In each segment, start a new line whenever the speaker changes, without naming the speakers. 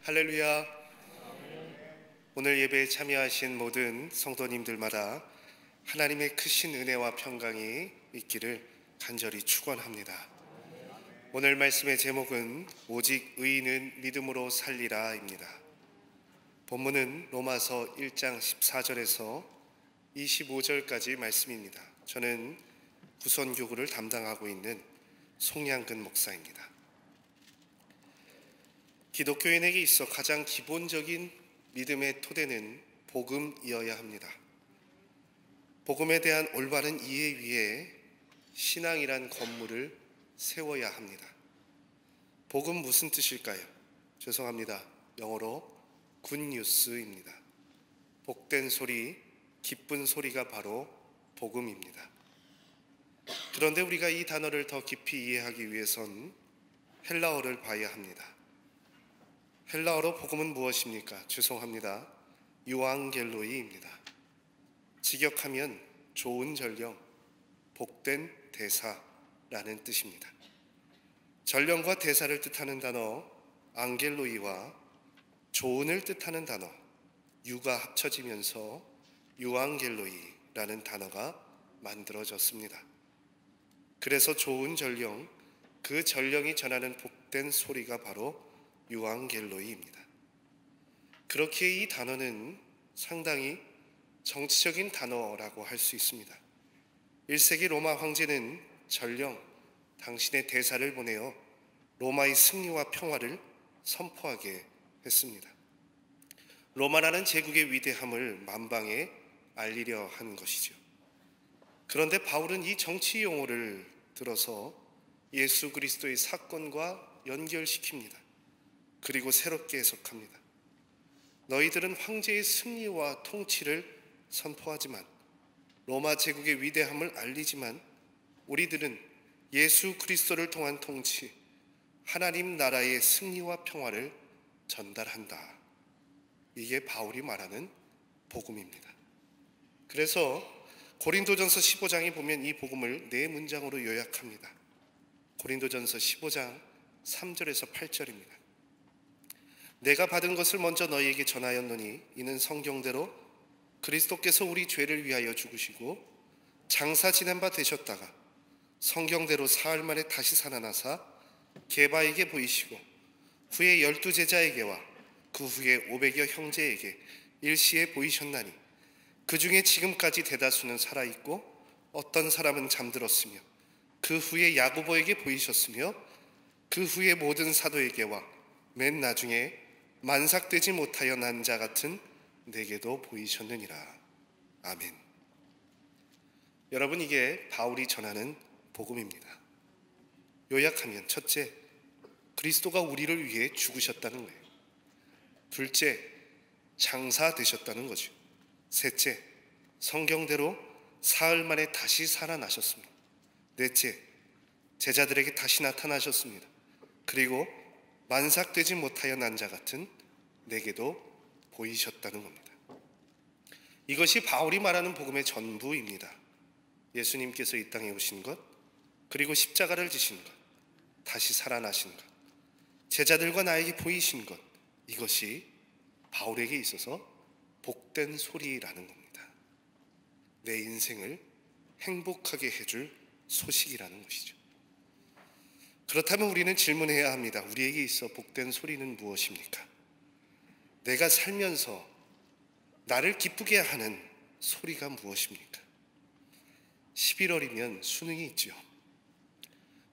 할렐루야. 오늘 예배에 참여하신 모든 성도님들마다 하나님의 크신 은혜와 평강이 있기를 간절히 축원합니다. 오늘 말씀의 제목은 오직 의인은 믿음으로 살리라입니다. 본문은 로마서 1장 14절에서 25절까지 말씀입니다. 저는 구선교구를 담당하고 있는 송양근 목사입니다. 기독교인에게 있어 가장 기본적인 믿음의 토대는 복음이어야 합니다. 복음에 대한 올바른 이해 위에 신앙이란 건물을 세워야 합니다. 복음 무슨 뜻일까요? 죄송합니다. 영어로 굿뉴스입니다. 복된 소리, 기쁜 소리가 바로 복음입니다. 그런데 우리가 이 단어를 더 깊이 이해하기 위해선 헬라어를 봐야 합니다. 헬라어로 복음은 무엇입니까? 죄송합니다. 유앙겔로이입니다. 직역하면 좋은 전령, 복된 대사라는 뜻입니다. 전령과 대사를 뜻하는 단어 앙겔로이와 좋은을 뜻하는 단어 유가 합쳐지면서 유앙겔로이라는 단어가 만들어졌습니다. 그래서 좋은 전령, 그 전령이 전하는 복된 소리가 바로 유앙겔로이입니다. 그렇기에 이 단어는 상당히 정치적인 단어라고 할 수 있습니다. 1세기 로마 황제는 전령, 당신의 대사를 보내어 로마의 승리와 평화를 선포하게 했습니다. 로마라는 제국의 위대함을 만방에 알리려 한 것이죠. 그런데 바울은 이 정치 용어를 들어서 예수 그리스도의 사건과 연결시킵니다. 그리고 새롭게 해석합니다. 너희들은 황제의 승리와 통치를 선포하지만 로마 제국의 위대함을 알리지만 우리들은 예수 그리스도를 통한 통치, 하나님 나라의 승리와 평화를 전달한다. 이게 바울이 말하는 복음입니다. 그래서 고린도전서 15장에 보면 이 복음을 4문장으로 요약합니다. 고린도전서 15장 3절에서 8절입니다. 내가 받은 것을 먼저 너희에게 전하였노니 이는 성경대로 그리스도께서 우리 죄를 위하여 죽으시고 장사 지낸 바 되셨다가 성경대로 사흘 만에 다시 살아나사 게바에게 보이시고 후에 12제자에게와 그 후에 500여 형제에게 일시에 보이셨나니 그 중에 지금까지 대다수는 살아있고 어떤 사람은 잠들었으며 그 후에 야고보에게 보이셨으며 그 후에 모든 사도에게와 맨 나중에 만삭되지 못하여 난 자 같은 내게도 보이셨느니라. 아멘. 여러분, 이게 바울이 전하는 복음입니다. 요약하면 첫째, 그리스도가 우리를 위해 죽으셨다는 거예요. 둘째, 장사되셨다는 거죠. 셋째, 성경대로 사흘 만에 다시 살아나셨습니다. 넷째, 제자들에게 다시 나타나셨습니다. 그리고 만삭되지 못하여 난 자 같은 내게도 보이셨다는 겁니다. 이것이 바울이 말하는 복음의 전부입니다. 예수님께서 이 땅에 오신 것, 그리고 십자가를 지신 것, 다시 살아나신 것, 제자들과 나에게 보이신 것, 이것이 바울에게 있어서 복된 소리라는 겁니다. 내 인생을 행복하게 해줄 소식이라는 것이죠. 그렇다면 우리는 질문해야 합니다. 우리에게 있어 복된 소리는 무엇입니까? 내가 살면서 나를 기쁘게 하는 소리가 무엇입니까? 11월이면 수능이 있죠.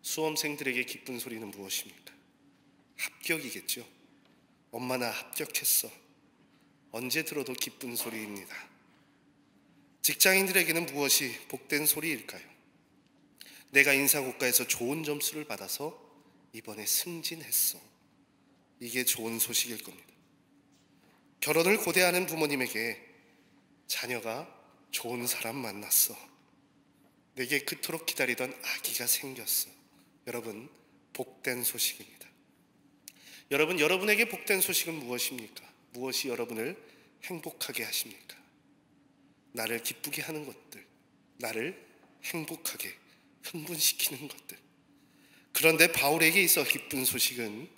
수험생들에게 기쁜 소리는 무엇입니까? 합격이겠죠. 엄마 나 합격했어. 언제 들어도 기쁜 소리입니다. 직장인들에게는 무엇이 복된 소리일까요? 내가 인사고과에서 좋은 점수를 받아서 이번에 승진했어. 이게 좋은 소식일 겁니다. 결혼을 고대하는 부모님에게 자녀가 좋은 사람 만났어. 내게 그토록 기다리던 아기가 생겼어. 여러분, 복된 소식입니다. 여러분, 여러분에게 복된 소식은 무엇입니까? 무엇이 여러분을 행복하게 하십니까? 나를 기쁘게 하는 것들, 나를 행복하게 흥분시키는 것들. 그런데 바울에게 있어 기쁜 소식은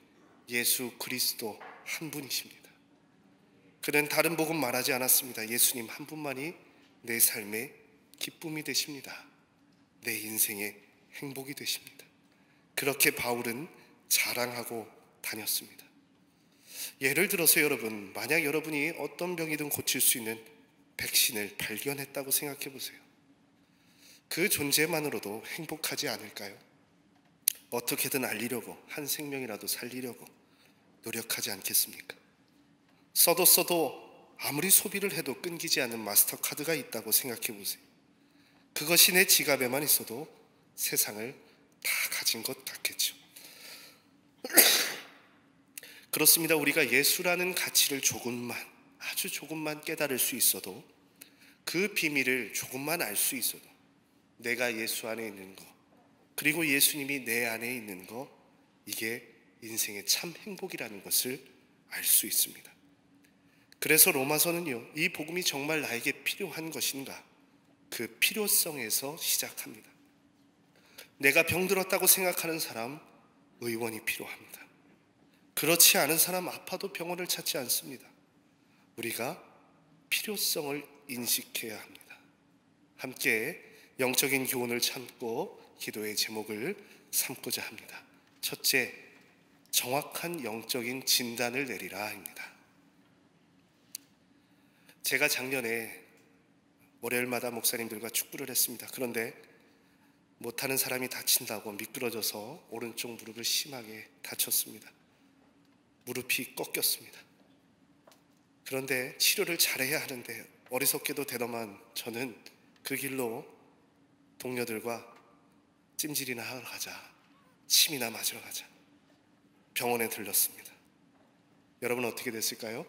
예수 그리스도 한 분이십니다. 그는 다른 복음 말하지 않았습니다. 예수님 한 분만이 내 삶의 기쁨이 되십니다. 내 인생의 행복이 되십니다. 그렇게 바울은 자랑하고 다녔습니다. 예를 들어서 여러분, 만약 여러분이 어떤 병이든 고칠 수 있는 백신을 발견했다고 생각해 보세요. 그 존재만으로도 행복하지 않을까요? 어떻게든 알리려고, 한 생명이라도 살리려고 노력하지 않겠습니까? 써도 아무리 소비를 해도 끊기지 않는 마스터카드가 있다고 생각해 보세요. 그것이 내 지갑에만 있어도 세상을 다 가진 것 같겠죠. 그렇습니다. 우리가 예수라는 가치를 아주 조금만 깨달을 수 있어도, 그 비밀을 조금만 알 수 있어도, 내가 예수 안에 있는 거, 그리고 예수님이 내 안에 있는 거, 이게 인생의 참 행복이라는 것을 알 수 있습니다. 그래서 로마서는요, 이 복음이 정말 나에게 필요한 것인가, 그 필요성에서 시작합니다. 내가 병들었다고 생각하는 사람, 의원이 필요합니다. 그렇지 않은 사람, 아파도 병원을 찾지 않습니다. 우리가 필요성을 인식해야 합니다. 함께 영적인 교훈을 참고 기도의 제목을 삼고자 합니다. 첫째, 정확한 영적인 진단을 내리라입니다. 제가 작년에 월요일마다 목사님들과 축구를 했습니다. 그런데 못하는 사람이 다친다고 미끄러져서 오른쪽 무릎을 심하게 다쳤습니다. 무릎이 꺾였습니다. 그런데 치료를 잘해야 하는데 어리석게도 대담한 저는 그 길로 동료들과 찜질이나 하러 가자, 침이나 맞으러 가자, 병원에 들렀습니다. 여러분 어떻게 됐을까요?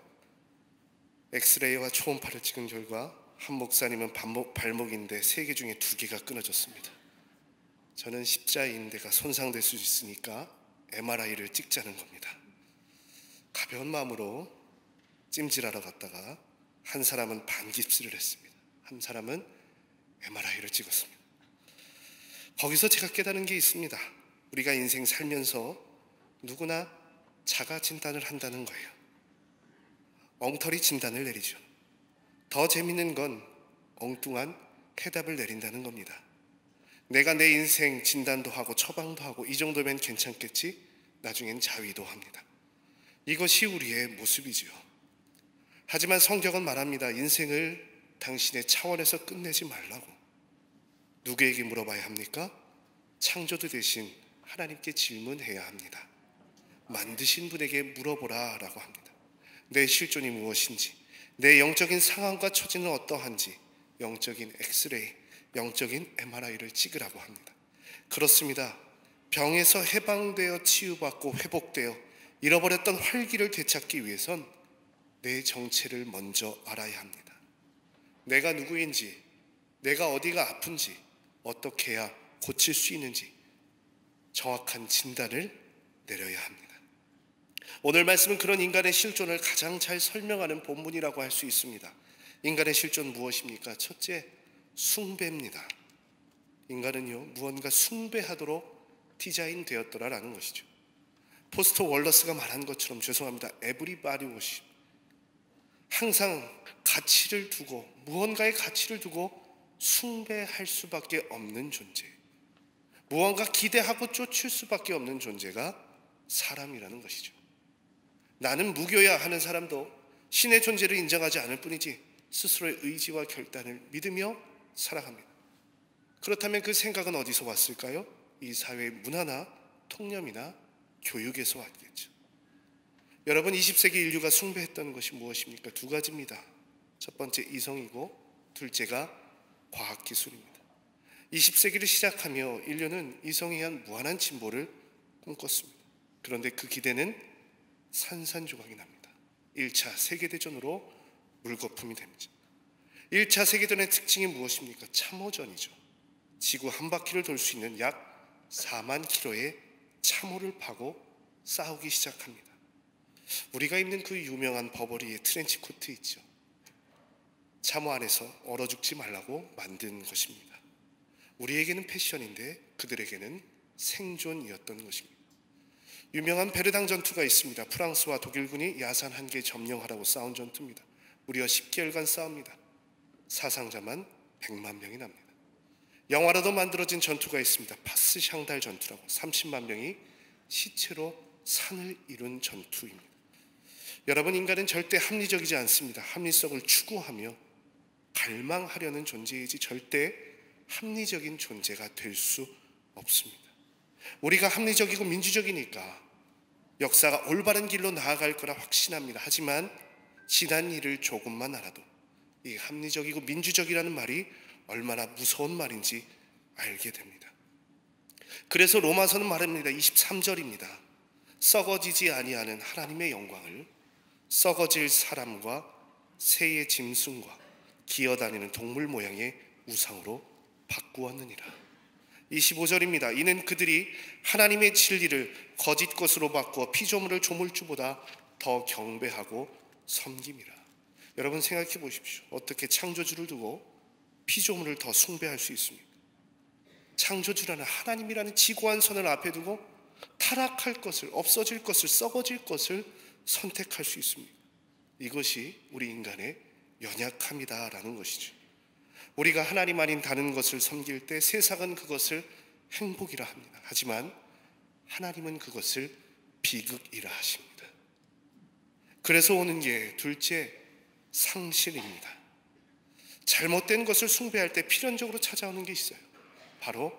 엑스레이와 초음파를 찍은 결과 한 목사님은 발목인데 3개 중에 2개가 끊어졌습니다. 저는 십자인대가 손상될 수 있으니까 MRI를 찍자는 겁니다. 가벼운 마음으로 찜질하러 갔다가 한 사람은 반깁스를 했습니다. 한 사람은 MRI를 찍었습니다. 거기서 제가 깨달은 게 있습니다. 우리가 인생 살면서 누구나 자가 진단을 한다는 거예요. 엉터리 진단을 내리죠. 더 재밌는 건 엉뚱한 해답을 내린다는 겁니다. 내가 내 인생 진단도 하고 처방도 하고 이 정도면 괜찮겠지? 나중엔 자위도 합니다. 이것이 우리의 모습이지요. 하지만 성경은 말합니다. 인생을 당신의 차원에서 끝내지 말라고. 누구에게 물어봐야 합니까? 창조주 되신 하나님께 질문해야 합니다. 만드신 분에게 물어보라 라고 합니다. 내 실존이 무엇인지, 내 영적인 상황과 처지는 어떠한지 영적인 엑스레이, 영적인 MRI를 찍으라고 합니다. 그렇습니다. 병에서 해방되어 치유받고 회복되어 잃어버렸던 활기를 되찾기 위해선 내 정체를 먼저 알아야 합니다. 내가 누구인지, 내가 어디가 아픈지, 어떻게 해야 고칠 수 있는지 정확한 진단을 내려야 합니다. 오늘 말씀은 그런 인간의 실존을 가장 잘 설명하는 본문이라고 할 수 있습니다. 인간의 실존 무엇입니까? 첫째, 숭배입니다. 인간은요, 무언가 숭배하도록 디자인되었더라라는 것이죠. 포스터 월러스가 말한 것처럼, 죄송합니다, 에브리바디 워십, 항상 가치를 두고, 무언가의 가치를 두고 숭배할 수밖에 없는 존재, 무언가 기대하고 쫓을 수밖에 없는 존재가 사람이라는 것이죠. 나는 무교야 하는 사람도 신의 존재를 인정하지 않을 뿐이지 스스로의 의지와 결단을 믿으며 살아갑니다. 그렇다면 그 생각은 어디서 왔을까요? 이 사회의 문화나 통념이나 교육에서 왔겠죠. 여러분, 20세기 인류가 숭배했던 것이 무엇입니까? 2가지입니다. 첫 번째 이성이고, 둘째가 과학기술입니다. 20세기를 시작하며 인류는 이성에 의한 무한한 진보를 꿈꿨습니다. 그런데 그 기대는 산산조각이 납니다. 1차 세계대전으로 물거품이 됩니다. 1차 세계대전의 특징이 무엇입니까? 참호전이죠. 지구 한 바퀴를 돌 수 있는 약 4만 킬로의 참호를 파고 싸우기 시작합니다. 우리가 입는 그 유명한 버버리의 트렌치 코트 있죠. 참호 안에서 얼어 죽지 말라고 만든 것입니다. 우리에게는 패션인데 그들에게는 생존이었던 것입니다. 유명한 베르당 전투가 있습니다. 프랑스와 독일군이 야산 한 개 점령하라고 싸운 전투입니다. 무려 10개월간 싸웁니다. 사상자만 100만 명이 납니다. 영화로도 만들어진 전투가 있습니다. 파스샹달 전투라고 30만 명이 시체로 산을 이룬 전투입니다. 여러분, 인간은 절대 합리적이지 않습니다. 합리성을 추구하며 갈망하려는 존재이지 절대 합리적인 존재가 될 수 없습니다. 우리가 합리적이고 민주적이니까 역사가 올바른 길로 나아갈 거라 확신합니다. 하지만 지난 일을 조금만 알아도 이 합리적이고 민주적이라는 말이 얼마나 무서운 말인지 알게 됩니다. 그래서 로마서는 말합니다. 23절입니다. 썩어지지 아니하는 하나님의 영광을 썩어질 사람과 새의 짐승과 기어다니는 동물 모양의 우상으로 바꾸었느니라. 25절입니다. 이는 그들이 하나님의 진리를 거짓 것으로 바꾸어 피조물을 조물주보다 더 경배하고 섬김이라. 여러분, 생각해 보십시오. 어떻게 창조주를 두고 피조물을 더 숭배할 수 있습니까? 창조주라는 하나님이라는 지고한 선을 앞에 두고 타락할 것을, 없어질 것을, 썩어질 것을 선택할 수 있습니까? 이것이 우리 인간의 연약함이다라는 것이죠. 우리가 하나님 아닌 다른 것을 섬길 때 세상은 그것을 행복이라 합니다. 하지만 하나님은 그것을 비극이라 하십니다. 그래서 오는 게 둘째, 상실입니다. 잘못된 것을 숭배할 때 필연적으로 찾아오는 게 있어요. 바로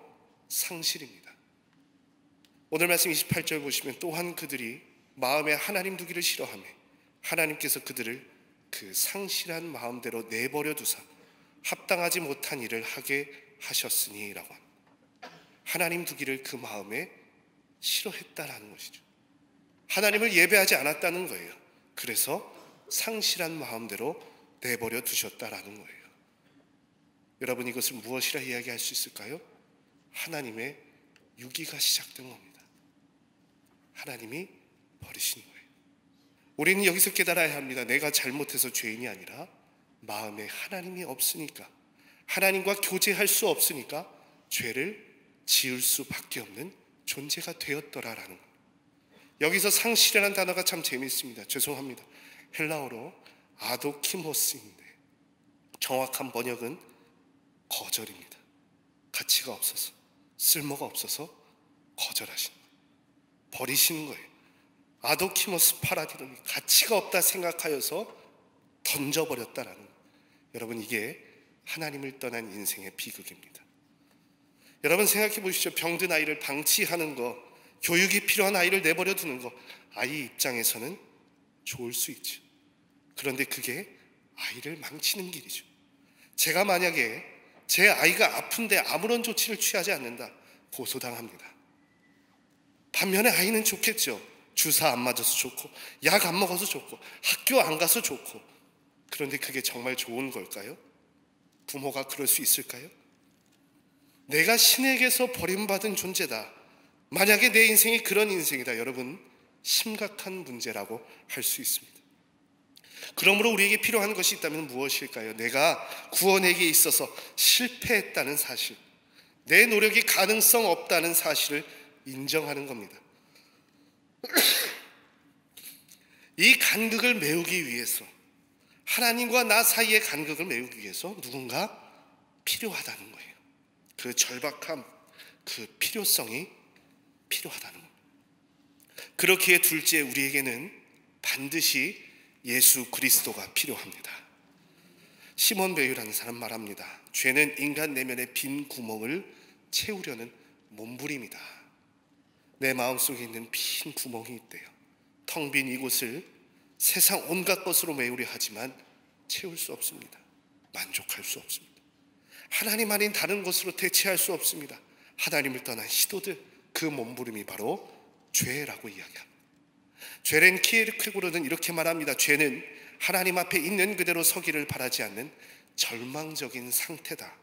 상실입니다. 오늘 말씀 28절 보시면 또한 그들이 마음에 하나님 두기를 싫어하며 하나님께서 그들을 그 상실한 마음대로 내버려 두사 합당하지 못한 일을 하게 하셨으니 라고 합니다. 하나님 두기를 그 마음에 싫어했다라는 것이죠. 하나님을 예배하지 않았다는 거예요. 그래서 상실한 마음대로 내버려 두셨다라는 거예요. 여러분, 이것을 무엇이라 이야기할 수 있을까요? 하나님의 유기가 시작된 겁니다. 하나님이 버리신 거예요. 우리는 여기서 깨달아야 합니다. 내가 잘못해서 죄인이 아니라 마음에 하나님이 없으니까, 하나님과 교제할 수 없으니까 죄를 지을 수밖에 없는 존재가 되었더라라는 겁니다. 여기서 상실이라는 단어가 참 재미있습니다. 죄송합니다. 헬라어로 아도키모스인데 정확한 번역은 거절입니다. 가치가 없어서, 쓸모가 없어서 거절하시는 거예요. 버리시는 거예요. 아도키모스 파라디놈이 가치가 없다 생각하여서 던져버렸다라는 거예요. 여러분, 이게 하나님을 떠난 인생의 비극입니다. 여러분, 생각해 보십시오. 병든 아이를 방치하는 거, 교육이 필요한 아이를 내버려 두는 거, 아이 입장에서는 좋을 수 있죠. 그런데 그게 아이를 망치는 길이죠. 제가 만약에 제 아이가 아픈데 아무런 조치를 취하지 않는다, 고소당합니다. 반면에 아이는 좋겠죠. 주사 안 맞아서 좋고, 약 안 먹어서 좋고, 학교 안 가서 좋고. 그런데 그게 정말 좋은 걸까요? 부모가 그럴 수 있을까요? 내가 신에게서 버림받은 존재다. 만약에 내 인생이 그런 인생이다, 여러분, 심각한 문제라고 할 수 있습니다. 그러므로 우리에게 필요한 것이 있다면 무엇일까요? 내가 구원에게 있어서 실패했다는 사실, 내 노력이 가능성 없다는 사실을 인정하는 겁니다. 이 간극을 메우기 위해서, 하나님과 나 사이의 간극을 메우기 위해서 누군가 필요하다는 거예요. 그 절박함, 그 필요성이 필요하다는 겁니다. 그렇기에 둘째, 우리에게는 반드시 예수 그리스도가 필요합니다. 시몬 베유라는 사람 말합니다. 죄는 인간 내면의 빈 구멍을 채우려는 몸부림이다. 내 마음속에 있는 빈 구멍이 있대요. 텅 빈 이곳을 세상 온갖 것으로 메우려 하지만 채울 수 없습니다. 만족할 수 없습니다. 하나님 아닌 다른 것으로 대체할 수 없습니다. 하나님을 떠난 시도들, 그 몸부림이 바로 죄라고 이야기합니다. 죄렌 키에르케고르는 이렇게 말합니다. 죄는 하나님 앞에 있는 그대로 서기를 바라지 않는 절망적인 상태다.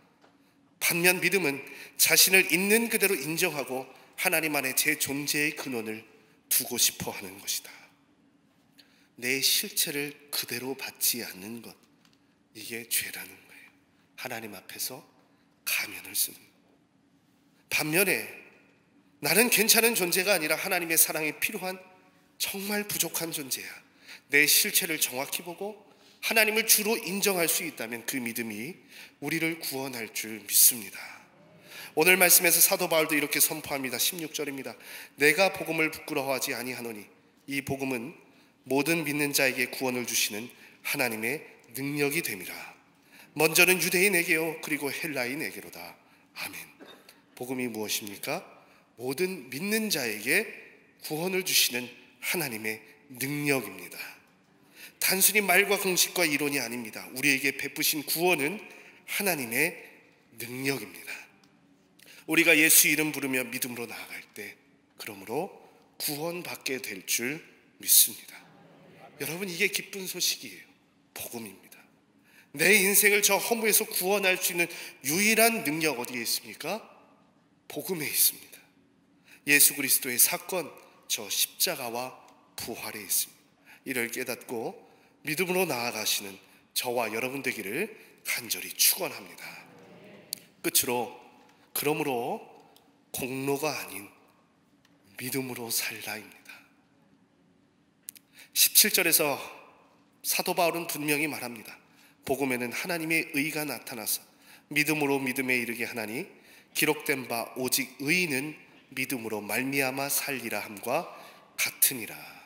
반면 믿음은 자신을 있는 그대로 인정하고 하나님 안에 제 존재의 근원을 두고 싶어 하는 것이다. 내 실체를 그대로 받지 않는 것, 이게 죄라는 거예요. 하나님 앞에서 가면을 쓰는 것. 반면에 나는 괜찮은 존재가 아니라 하나님의 사랑이 필요한 정말 부족한 존재야. 내 실체를 정확히 보고 하나님을 주로 인정할 수 있다면 그 믿음이 우리를 구원할 줄 믿습니다. 오늘 말씀에서 사도 바울도 이렇게 선포합니다. 16절입니다. 내가 복음을 부끄러워하지 아니하노니 이 복음은 모든 믿는 자에게 구원을 주시는 하나님의 능력이 됨이라. 먼저는 유대인에게요 그리고 헬라인에게로다. 아멘. 복음이 무엇입니까? 모든 믿는 자에게 구원을 주시는 하나님의 능력입니다. 단순히 말과 공식과 이론이 아닙니다. 우리에게 베푸신 구원은 하나님의 능력입니다. 우리가 예수 이름 부르며 믿음으로 나아갈 때 그러므로 구원받게 될 줄 믿습니다. 여러분, 이게 기쁜 소식이에요. 복음입니다. 내 인생을 저 허무에서 구원할 수 있는 유일한 능력 어디에 있습니까? 복음에 있습니다. 예수 그리스도의 사건, 저 십자가와 부활에 있습니다. 이를 깨닫고 믿음으로 나아가시는 저와 여러분 되기를 간절히 축원합니다. 끝으로 그러므로 공로가 아닌 믿음으로 살라입니다. 17절에서 사도 바울은 분명히 말합니다. 복음에는 하나님의 의가 나타나서 믿음으로 믿음에 이르게 하나니 기록된 바 오직 의인은 믿음으로 말미암아 살리라 함과 같으니라.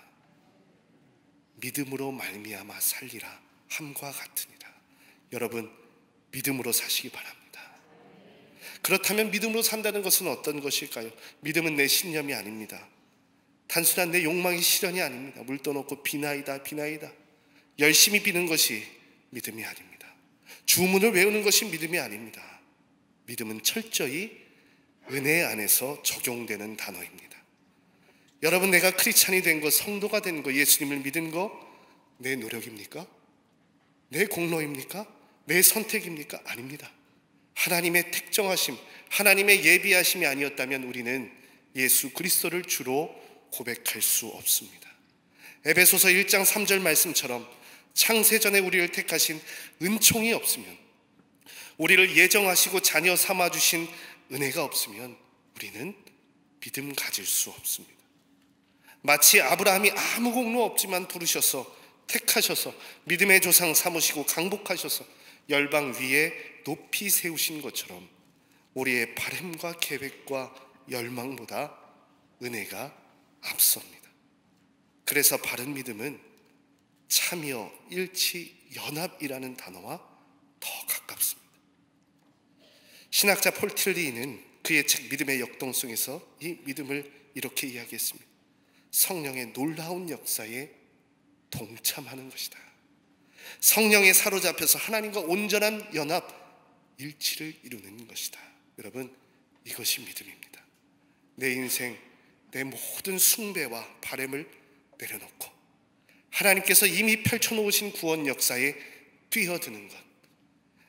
믿음으로 말미암아 살리라 함과 같으니라. 여러분, 믿음으로 사시기 바랍니다. 그렇다면 믿음으로 산다는 것은 어떤 것일까요? 믿음은 내 신념이 아닙니다. 단순한 내 욕망의 실현이 아닙니다. 물 떠놓고 비나이다 열심히 비는 것이 믿음이 아닙니다. 주문을 외우는 것이 믿음이 아닙니다. 믿음은 철저히 은혜 안에서 적용되는 단어입니다. 여러분, 내가 크리스찬이 된 것, 성도가 된 것, 예수님을 믿은 것 내 노력입니까? 내 공로입니까? 내 선택입니까? 아닙니다. 하나님의 택정하심, 하나님의 예비하심이 아니었다면 우리는 예수 그리스도를 주로 고백할 수 없습니다. 에베소서 1장 3절 말씀처럼 창세전에 우리를 택하신 은총이 없으면, 우리를 예정하시고 자녀 삼아주신 은혜가 없으면 우리는 믿음 가질 수 없습니다. 마치 아브라함이 아무 공로 없지만 부르셔서 택하셔서 믿음의 조상 삼으시고 강복하셔서 열방 위에 높이 세우신 것처럼 우리의 바람과 계획과 열망보다 은혜가 앞섭니다. 그래서 바른 믿음은 참여, 일치, 연합이라는 단어와 더 가깝습니다. 신학자 폴 틸리는 그의 책 믿음의 역동성에서 이 믿음을 이렇게 이야기했습니다. 성령의 놀라운 역사에 동참하는 것이다. 성령에 사로잡혀서 하나님과 온전한 연합, 일치를 이루는 것이다. 여러분, 이것이 믿음입니다. 내 인생, 내 모든 숭배와 바램을 내려놓고 하나님께서 이미 펼쳐놓으신 구원 역사에 뛰어드는 것,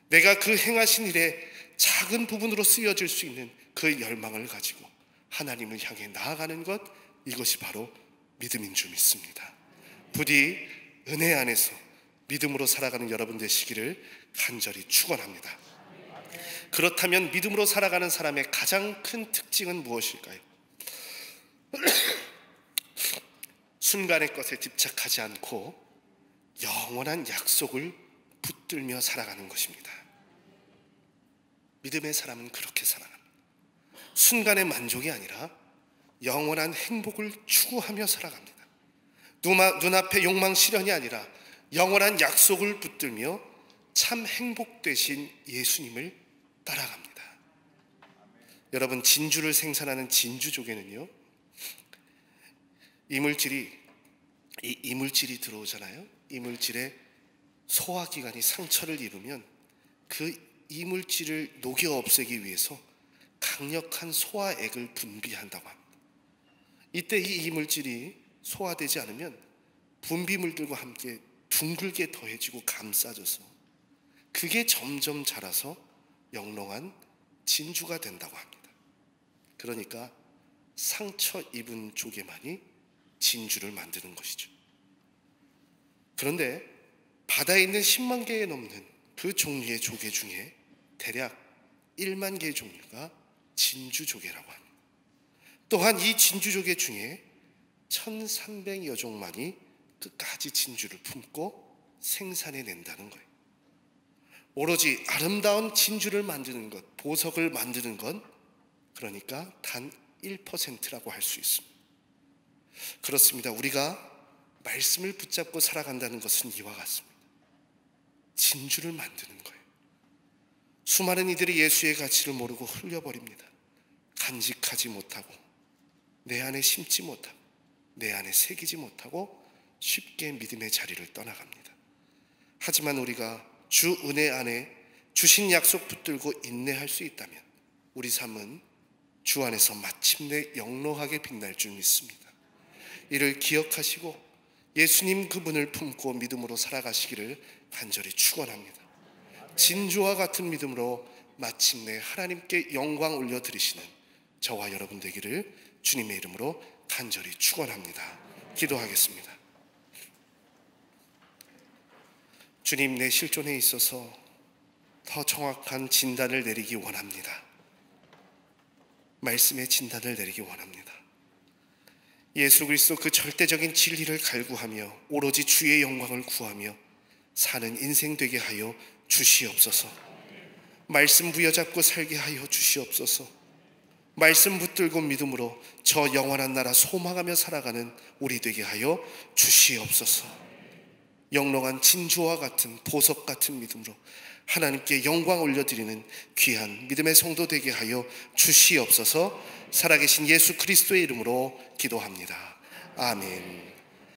내가 그 행하신 일에 작은 부분으로 쓰여질 수 있는 그 열망을 가지고 하나님을 향해 나아가는 것, 이것이 바로 믿음인 줄 믿습니다. 부디 은혜 안에서 믿음으로 살아가는 여러분 되시기를 간절히 축원합니다. 그렇다면 믿음으로 살아가는 사람의 가장 큰 특징은 무엇일까요? 순간의 것에 집착하지 않고 영원한 약속을 붙들며 살아가는 것입니다. 믿음의 사람은 그렇게 살아갑니다. 순간의 만족이 아니라 영원한 행복을 추구하며 살아갑니다. 눈앞의 욕망 실현이 아니라 영원한 약속을 붙들며 참 행복 되신 예수님을 따라갑니다. 여러분, 진주를 생산하는 진주족에는요, 이물질이 들어오잖아요. 이물질에 소화기관이 상처를 입으면 그 이물질을 녹여 없애기 위해서 강력한 소화액을 분비한다고 합니다. 이때 이 이물질이 소화되지 않으면 분비물들과 함께 둥글게 더해지고 감싸져서 그게 점점 자라서 영롱한 진주가 된다고 합니다. 그러니까 상처 입은 조개만이 진주를 만드는 것이죠. 그런데 바다에 있는 10만 개에 넘는 그 종류의 조개 중에 대략 1만 개의 종류가 진주조개라고 합니다. 또한 이 진주조개 중에 1300여 종만이 끝까지 진주를 품고 생산해낸다는 거예요. 오로지 아름다운 진주를 만드는 것, 보석을 만드는 건 그러니까 단 1%라고 할 수 있습니다. 그렇습니다. 우리가 말씀을 붙잡고 살아간다는 것은 이와 같습니다. 진주를 만드는 거예요. 수많은 이들이 예수의 가치를 모르고 흘려버립니다. 간직하지 못하고 내 안에 심지 못하고 내 안에 새기지 못하고 쉽게 믿음의 자리를 떠나갑니다. 하지만 우리가 주 은혜 안에 주신 약속 붙들고 인내할 수 있다면 우리 삶은 주 안에서 마침내 영롱하게 빛날 줄 믿습니다. 이를 기억하시고 예수님 그분을 품고 믿음으로 살아가시기를 간절히 축원합니다. 진주와 같은 믿음으로 마침내 하나님께 영광 올려드리시는 저와 여러분 되기를 주님의 이름으로 간절히 축원합니다. 기도하겠습니다. 주님, 내 실존에 있어서 더 정확한 진단을 내리기 원합니다. 말씀의 진단을 내리기 원합니다. 예수 그리스도 그 절대적인 진리를 갈구하며 오로지 주의 영광을 구하며 사는 인생 되게 하여 주시옵소서. 말씀 부여잡고 살게 하여 주시옵소서. 말씀 붙들고 믿음으로 저 영원한 나라 소망하며 살아가는 우리 되게 하여 주시옵소서. 영롱한 진주와 같은 보석 같은 믿음으로 하나님께 영광 올려드리는 귀한 믿음의 성도 되게 하여 주시옵소서. 살아계신 예수 그리스도의 이름으로 기도합니다. 아멘.